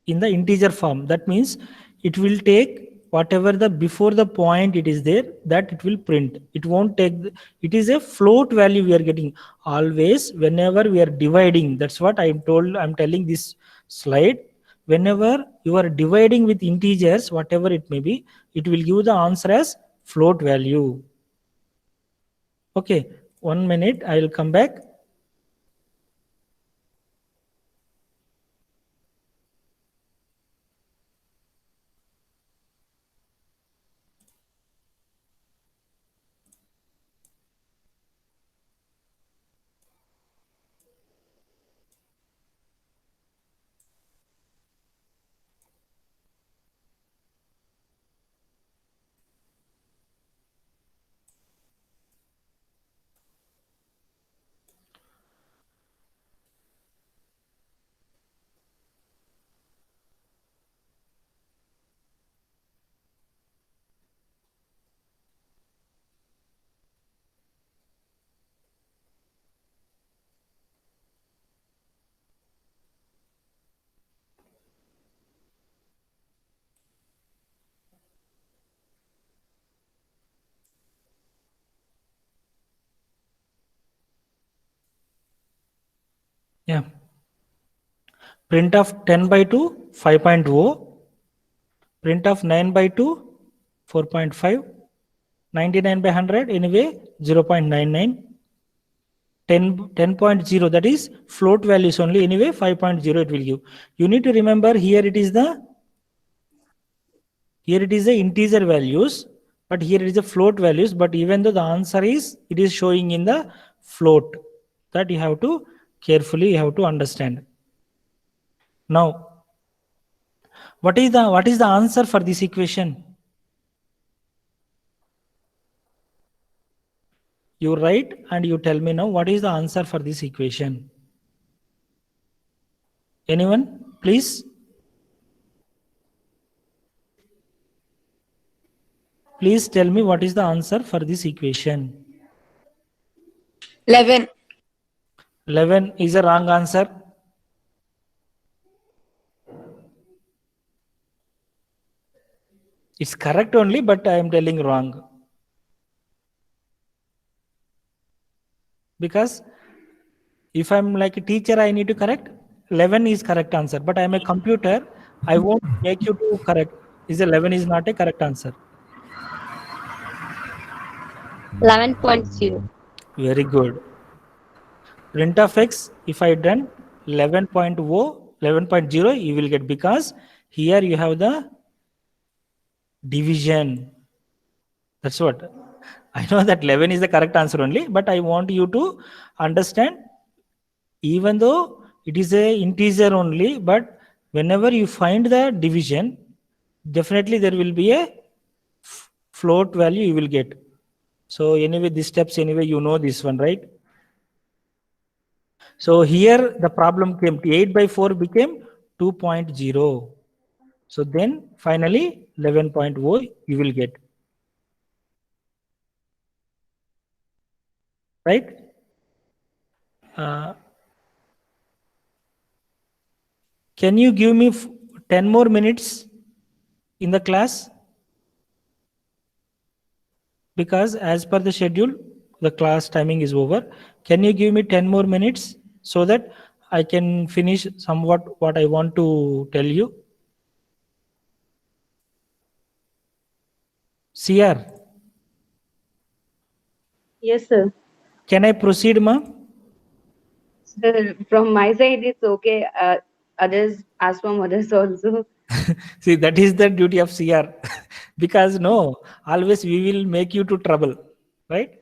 in the integer form. That means it will take whatever the before the point it is there, that it will print. It won't take, it is a float value we are getting always whenever we are dividing. That's what I'm telling this slide. Whenever you are dividing with integers, whatever it may be, it will give the answer as float value. Okay, 1 minute, I will come back. Yeah. Print of 10 by 2, 5.0. Print of 9 by 2, 4.5. 99 by 100, anyway, 0.99. 10.0, that is float values only, anyway, 5.0 it will give. You need to remember here it is the integer values, but here it is the float values. But even though the answer is, it is showing in the float, that you have to carefully, you have to understand. Now, what is the answer for this equation? You write and you tell me now what is the answer for this equation. Anyone, please? Please tell me what is the answer for this equation. 11. 11 is a wrong answer. It's correct only, but I am telling wrong. Because if I'm like a teacher, I need to correct. 11 is correct answer, but I'm a computer. I won't make you to correct. 11 is not a correct answer. 11.0. Very good. Print of x, if I done 11.0, you will get, because here you have the division. That's what. I know that 11 is the correct answer only, but I want you to understand, even though it is a integer only, but whenever you find the division, definitely there will be a float value you will get. So anyway, these steps, anyway, you know this one, right? So here the problem came, 8 by 4 became 2.0. So then finally 11.0 you will get. Right? Can you give me 10 more minutes in the class? Because as per the schedule, the class timing is over. Can you give me 10 more minutes so that I can finish somewhat what I want to tell you? CR, Yes, sir. can I proceed, ma'am? Sir, from my side, it's okay. Others, as from others also. See, that is the duty of CR. Because no, always we will make you to trouble, right?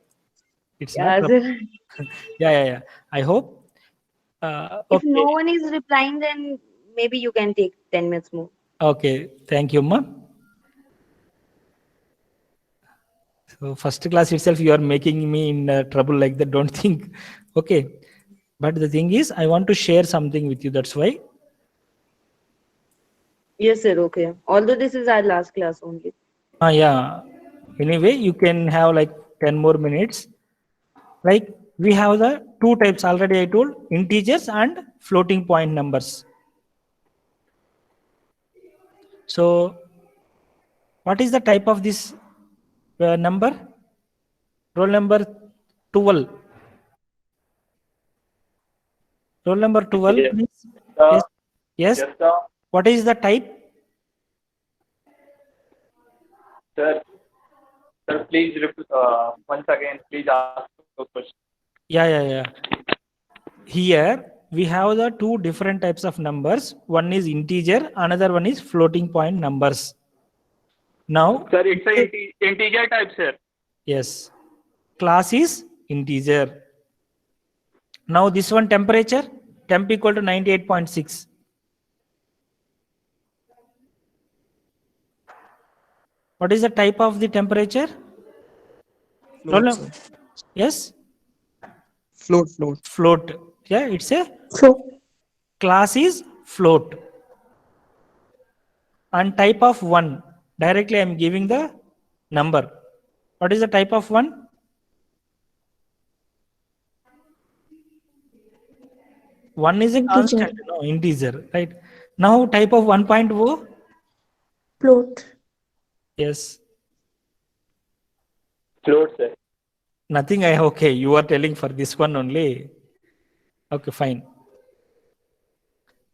It's not Yeah, trouble. sir. Yeah. I hope. If Okay. no one is replying, then maybe you can take 10 minutes more. Okay. Thank you, ma'am. So first class itself, you are making me in trouble like that. Don't think. Okay. But the thing is, I want to share something with you. That's why. Yes, sir. Okay. Although this is our last class only. Yeah. Anyway, you can have like 10 more minutes. Like we have the two types already I told, integers and floating point numbers. So what is the type of this number? Roll number 12. Roll number 12, Yes, please. sir. Yes. Yes. Yes, sir. What is the type? Sir, sir, please once again, please ask the question. Yeah. Here we have the two different types of numbers. One is integer, another one is floating point numbers. Now, Sir, it's an integer type, sir. yes, class is integer. Now this one temperature, temp equal to 98.6. What is the type of the temperature? Roll Float, num- sir. Yes, Float. float. Yeah, it's a Float. class is float. And type of one, directly I am giving the number. What is the type of one? One is a Integer. constant, no, integer, right? Now type of 1.0, Float. yes, Float, sir. nothing. Okay, you are telling for this one only. Okay, fine.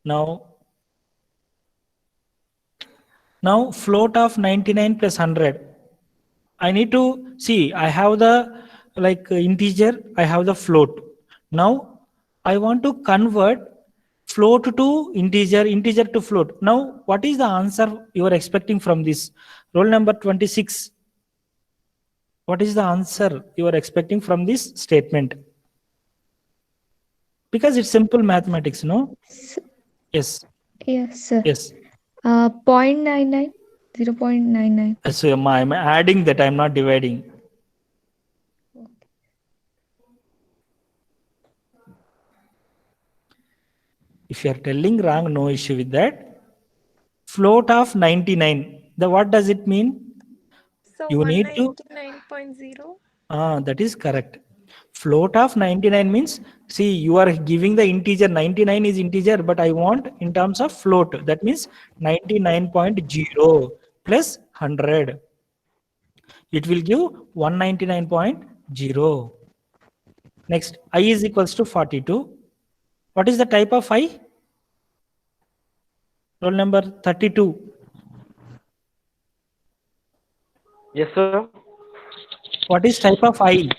Now float of 99 plus 100. I need to see, I have the like integer, I have the float. Now I want to convert float to integer, integer to float. Now what is the answer you are expecting from this? Roll number 26. What is the answer you are expecting from this statement? Because it's simple mathematics, no? Yes, Yes, sir. yes. 0.99, 0.99. So I'm adding that, I'm not dividing. If you are telling wrong, no issue with that. Float of 99. What does it mean? So You need to. 199.0. That is correct. Float of 99 means, see, you are giving the integer, 99 is integer, but I want in terms of float. That means 99.0 plus 100. It will give 199.0. Next, I is equals to 42. What is the type of I? Roll number 32. Yes, sir. What is type of I?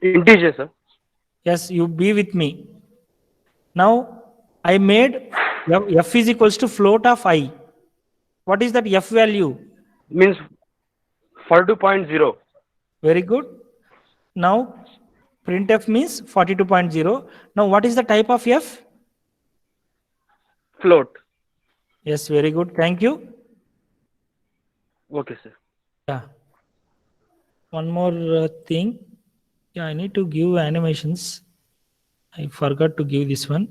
Integer, sir. Yes, you be with me. Now, I made f is equals to float of I. What is that f value? Means 42.0. Very good. Now, printf means 42.0. Now, what is the type of f? Float. Yes, very good. Thank you. Okay, sir. Yeah. One more thing. Yeah, I need to give animations. I forgot to give this one.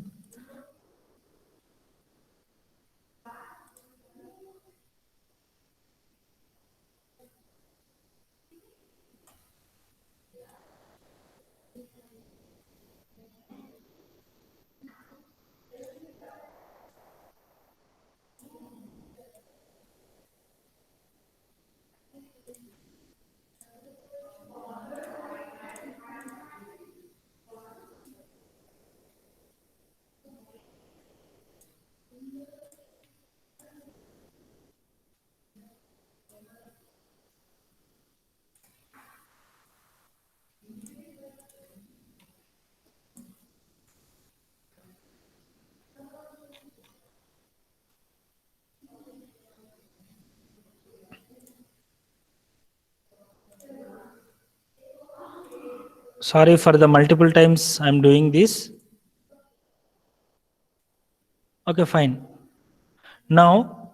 Sorry for the multiple times I'm doing this. Okay, fine. Now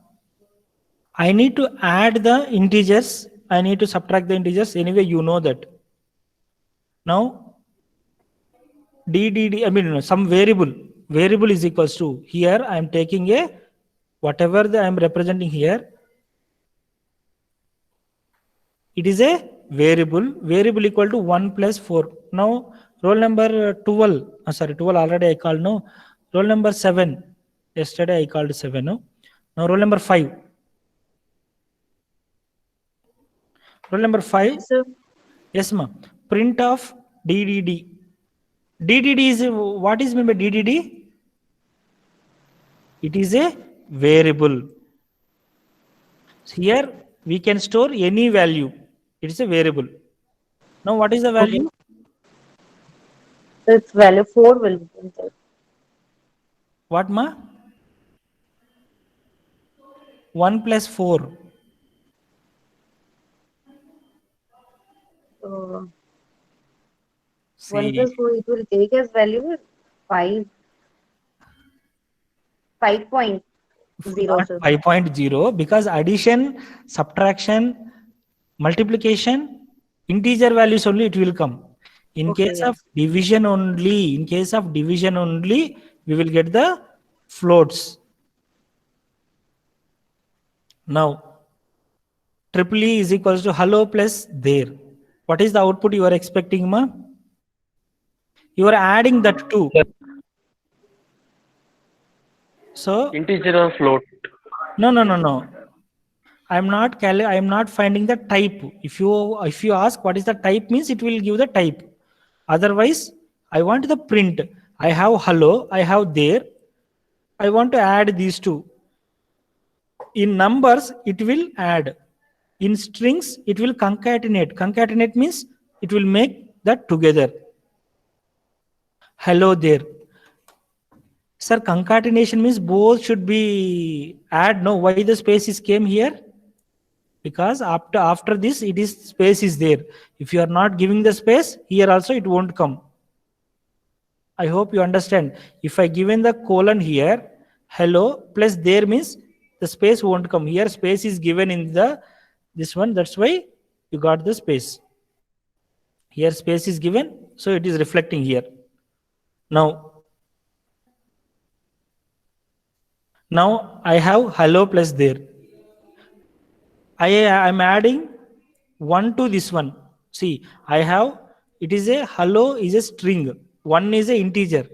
I need to add the integers. I need to subtract the integers. Anyway, you know that. Now DDD, I mean some variable. Variable is equals to, here I am taking a whatever I am representing here. It is a variable. Variable equal to 1 plus 4. Now roll number 12. Sorry, 12 already I called. No, roll number 7. Yesterday I called 7. No, now roll number 5. Roll number 5. Sir, Yes, ma. Print of DDD. DDD is what is meant by DDD? It is a variable. Here we can store any value. It is a variable. Now what is the value? its value 4 will be printed. What, ma? 1 plus 4. So 1 See, plus 4, it will take as value 5. 5.0, sir. 5.0, because addition, subtraction, multiplication, integer values only it will come. In Okay, case yes. of division only, we will get the floats. Now, triple E is equals to hello plus there. What is the output you are expecting, ma? You are adding that too. So Integer or float? no. I'm not finding the type. If you ask what is the type, means it will give the type. Otherwise, I want the print. I have hello, I have there. I want to add these two. In numbers, it will add. In strings, it will concatenate. Concatenate means it will make that together. Hello there. Sir, concatenation means both should be add. No, why the spaces came here? Because after this, it is space is there. If you are not giving the space, here also it won't come. I hope you understand. If I given the colon here, hello plus there means the space won't come. Here space is given in this one. That's why you got the space. Here space is given, so it is reflecting here. Now I have hello plus there. I am adding 1 to this one. See, I have, it is a hello is a string. 1 is a integer.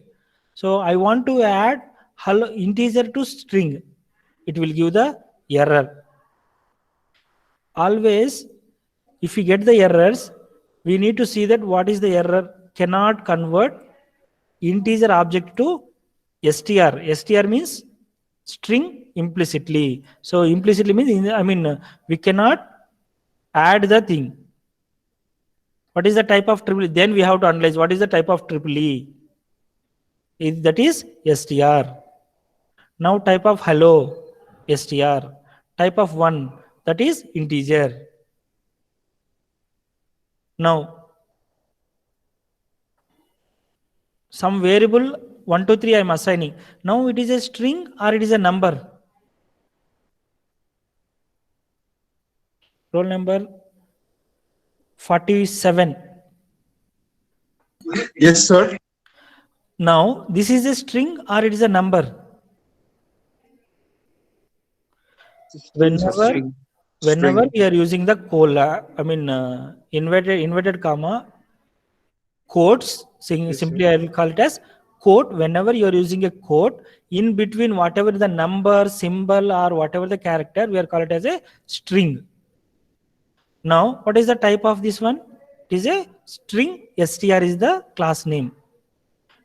So I want to add hello integer to string. It will give the error. Always, if we get the errors, we need to see that what is the error. Cannot convert integer object to str. Str means string implicitly. So implicitly means we cannot add the thing. What is the type of triple E? Then we have to analyze what is the type of triple E. That is str. Now type of hello, str. Type of 1, that is integer. Now some variable 1, 2, 3 I am assigning. Now it is a string or it is a number? Roll number 47. Yes, sir. Now this is a string or it is a number? Whenever we are using the inverted comma quotes, simply I will call it as quote. Whenever you are using a quote, in between whatever the number, symbol or whatever the character, we are call it as a string. Now what is the type of this one? It is a string. str is the class name.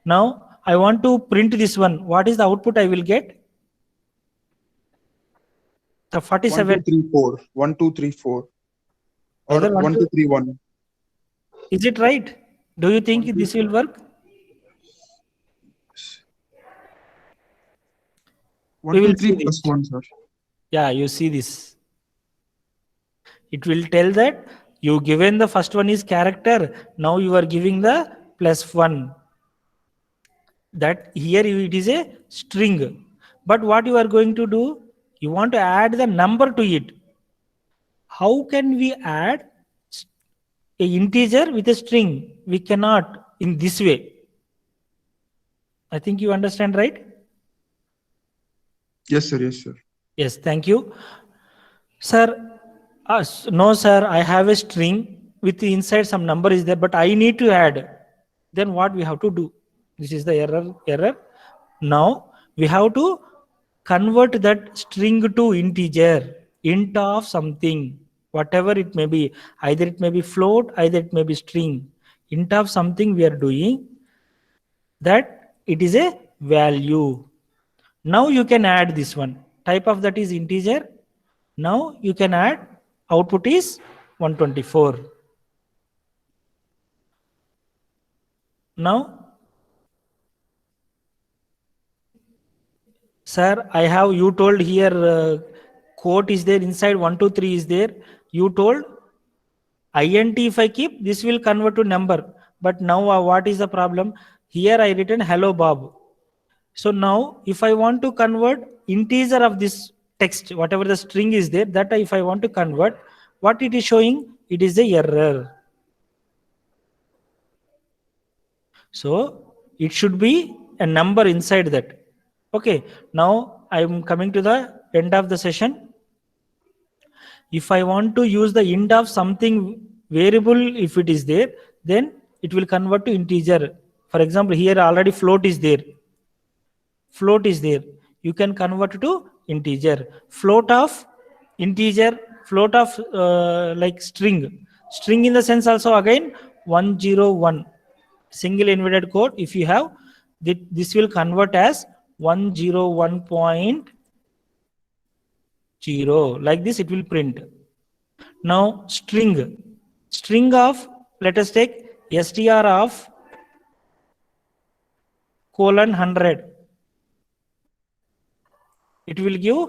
Now I want to print this one. What is the output I will get? The 47. 1, 2, 3, 4. 1, 2, 3, 4. Or Either 1, 2, 3, 1. Is it right? Do you think this will work? 1, We 2, will 3 see plus this. 1, sir. Yeah, you see this. It will tell that You given the first one is character. Now you are giving the +1. That here it is a string. But what you are going to do? You want to add the number to it. How can we add a integer with a string? We cannot in this way. I think you understand, right? Yes, sir. Yes, sir. Yes, thank you. Sir, no, sir, I have a string with inside some number is there, but I need to add. Then what we have to do? This is the error. Now we have to convert that string to integer, int of something, whatever it may be. Either it may be float, either it may be string. Int of something we are doing, that it is a value. Now you can add this one. Type of that is integer. Now you can add, output is 124. Now, sir, I have, you told here quote is there, inside 1, 2, 3 is there. You told int if I keep, this will convert to number. But now what is the problem? Here I written hello Bob. So now if I want to convert integer of this text, whatever the string is there, that if I want to convert, what it is showing? It is a error. So it should be a number inside that. Okay, now I am coming to the end of the session. If I want to use the int of something variable, if it is there, then it will convert to integer. For example, here already float is there. Float is there. You can convert to integer. Float of integer, float of like string. String in the sense also again 101. Single inverted quote. If you have, this will convert as 101.0. Like this it will print. Now string. String of, let us take str of :100. It will give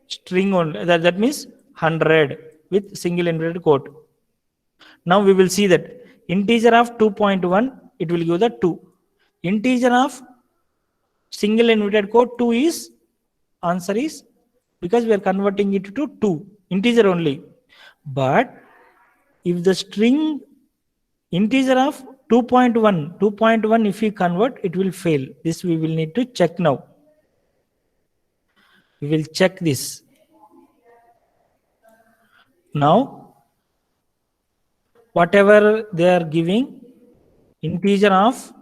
string only. That means 100 with single inverted quote. Now we will see that integer of 2.1, it will give the 2. Integer of single inverted quote 2 is, answer is, because we are converting it to 2, integer only. But if the string integer of 2.1 if we convert, it will fail. This we will need to check now. We will check this. Now, whatever they are giving, integer of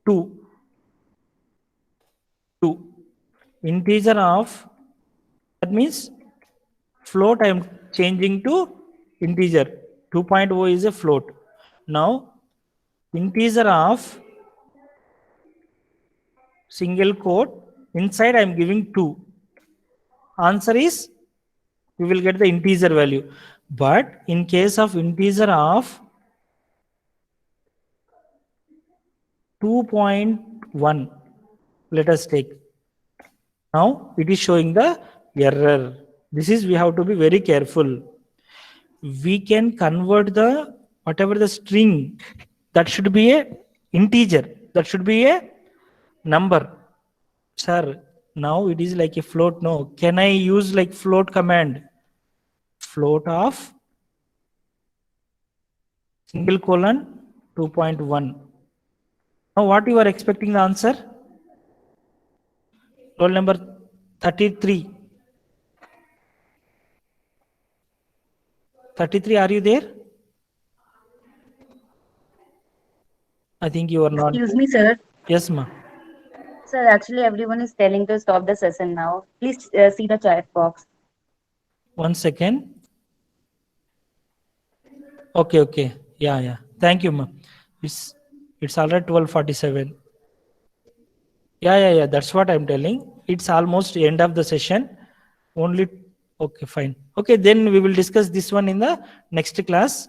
2. Integer of, that means float I am changing to integer. 2.0 is a float. Now, integer of single quote, inside I am giving 2. Answer is, we will get the integer value. But in case of integer of 2.1, let us take. Now it is showing the error. This is, we have to be very careful. We can convert the, whatever the string, that should be a integer. That should be a number. Sir, now it is like a float. No, can I use like float command? Float of single colon 2.1. Now what you are expecting the answer? Roll number 33. 33, are you there? I think you are not. Excuse me, sir. Yes, ma. Sir, actually, everyone is telling to stop the session now. Please see the chat box. 1 second. Okay. Yeah. Thank you, ma. It's already 12:47. Yeah. That's what I'm telling. It's almost end of the session. Only, okay, fine. Okay, then we will discuss this one in the next class.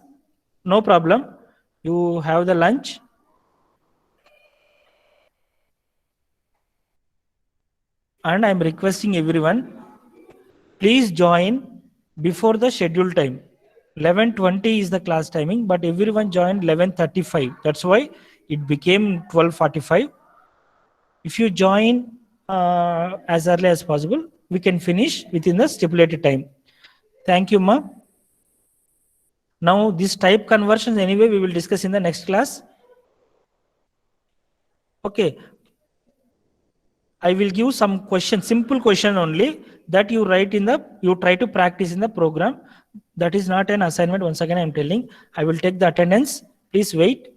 No problem. You have the lunch. And I'm requesting everyone, please join before the scheduled time. 11:20 is the class timing, but everyone joined 11:35. That's why it became 12:45. If you join as early as possible, we can finish within the stipulated time. Thank you, ma. Now, this type conversions anyway we will discuss in the next class. Okay. I will give some question, simple question only that you write in the, you try to practice in the program. That is not an assignment. Once again, I am telling, I will take the attendance. Please wait.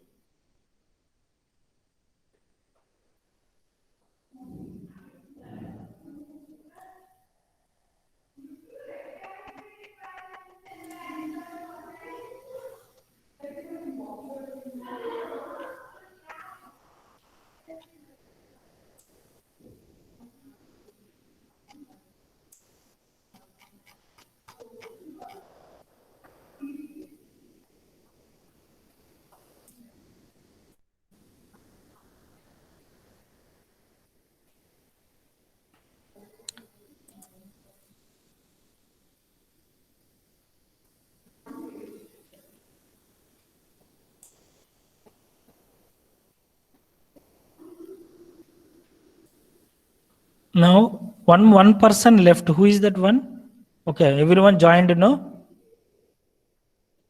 Now, one person left. Who is that one? Okay, everyone joined, no?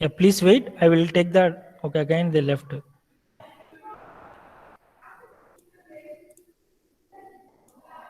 Yeah, please wait. I will take that. Okay, again they left.